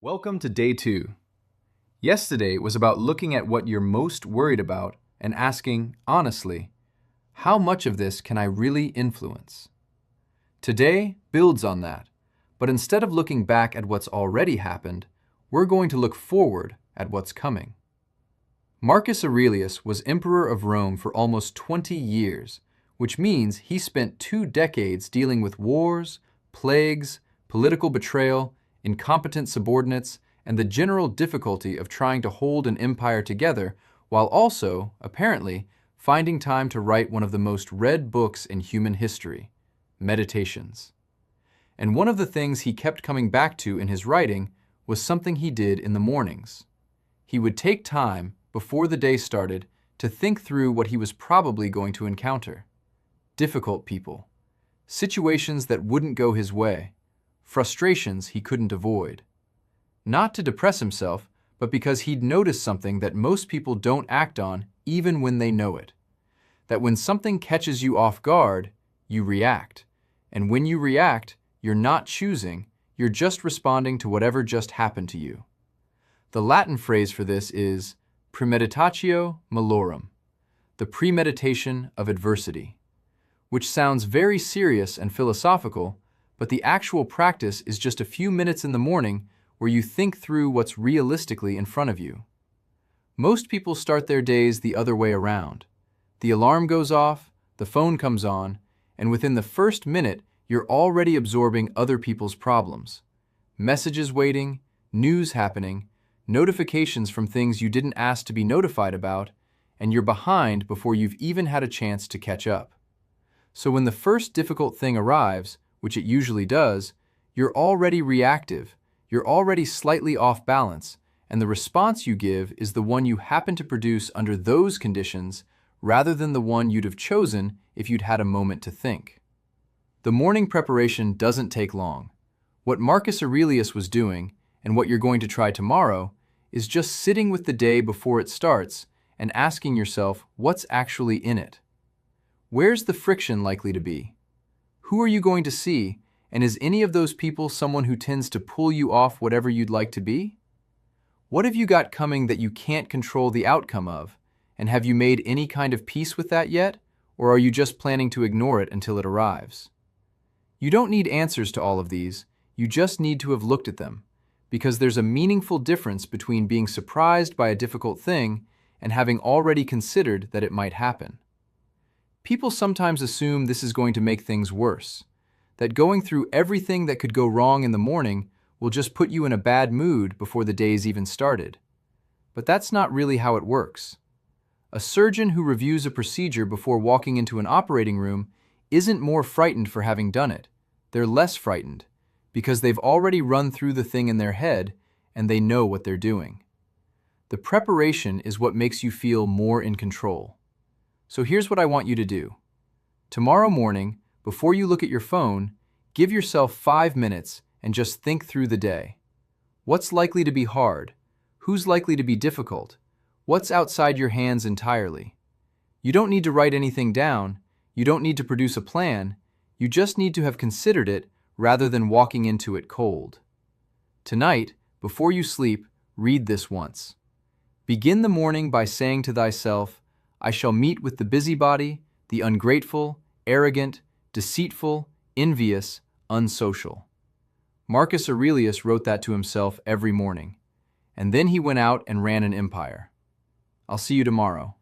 Welcome to day 2. Yesterday was about looking at what you're most worried about and asking, honestly, how much of this can I really influence? Today builds on that, but instead of looking back at what's already happened, we're going to look forward at what's coming. Marcus Aurelius was emperor of Rome for almost 20 years, which means he spent 2 decades dealing with wars, plagues, political betrayal, incompetent subordinates, and the general difficulty of trying to hold an empire together while also, apparently, finding time to write one of the most read books in human history, Meditations. And one of the things he kept coming back to in his writing was something he did in the mornings. He would take time, before the day started, to think through what he was probably going to encounter. Difficult people, situations that wouldn't go his way, frustrations he couldn't avoid. Not to depress himself, but because he'd noticed something that most people don't act on even when they know it. That when something catches you off guard, you react. And when you react, you're not choosing, you're just responding to whatever just happened to you. The Latin phrase for this is premeditatio malorum, the premeditation of adversity, which sounds very serious and philosophical, but the actual practice is just a few minutes in the morning where you think through what's realistically in front of you. Most people start their days the other way around. The alarm goes off, the phone comes on, and within the first minute, you're already absorbing other people's problems. Messages waiting, news happening, notifications from things you didn't ask to be notified about, and you're behind before you've even had a chance to catch up. So when the first difficult thing arrives, which it usually does, you're already reactive, you're already slightly off balance, and the response you give is the one you happen to produce under those conditions rather than the one you'd have chosen if you'd had a moment to think. The morning preparation doesn't take long. What Marcus Aurelius was doing, and what you're going to try tomorrow, is just sitting with the day before it starts and asking yourself what's actually in it. Where's the friction likely to be? Who are you going to see, and is any of those people someone who tends to pull you off whatever you'd like to be? What have you got coming that you can't control the outcome of, and have you made any kind of peace with that yet, or are you just planning to ignore it until it arrives? You don't need answers to all of these, you just need to have looked at them, because there's a meaningful difference between being surprised by a difficult thing and having already considered that it might happen. People sometimes assume this is going to make things worse, that going through everything that could go wrong in the morning will just put you in a bad mood before the day's even started. But that's not really how it works. A surgeon who reviews a procedure before walking into an operating room isn't more frightened for having done it. They're less frightened, because they've already run through the thing in their head and they know what they're doing. The preparation is what makes you feel more in control. So here's what I want you to do. Tomorrow morning, before you look at your phone, give yourself 5 minutes and just think through the day. What's likely to be hard? Who's likely to be difficult? What's outside your hands entirely? You don't need to write anything down. You don't need to produce a plan. You just need to have considered it rather than walking into it cold. Tonight, before you sleep, read this once. Begin the morning by saying to thyself, I shall meet with the busybody, the ungrateful, arrogant, deceitful, envious, unsocial. Marcus Aurelius wrote that to himself every morning, and then he went out and ran an empire. I'll see you tomorrow.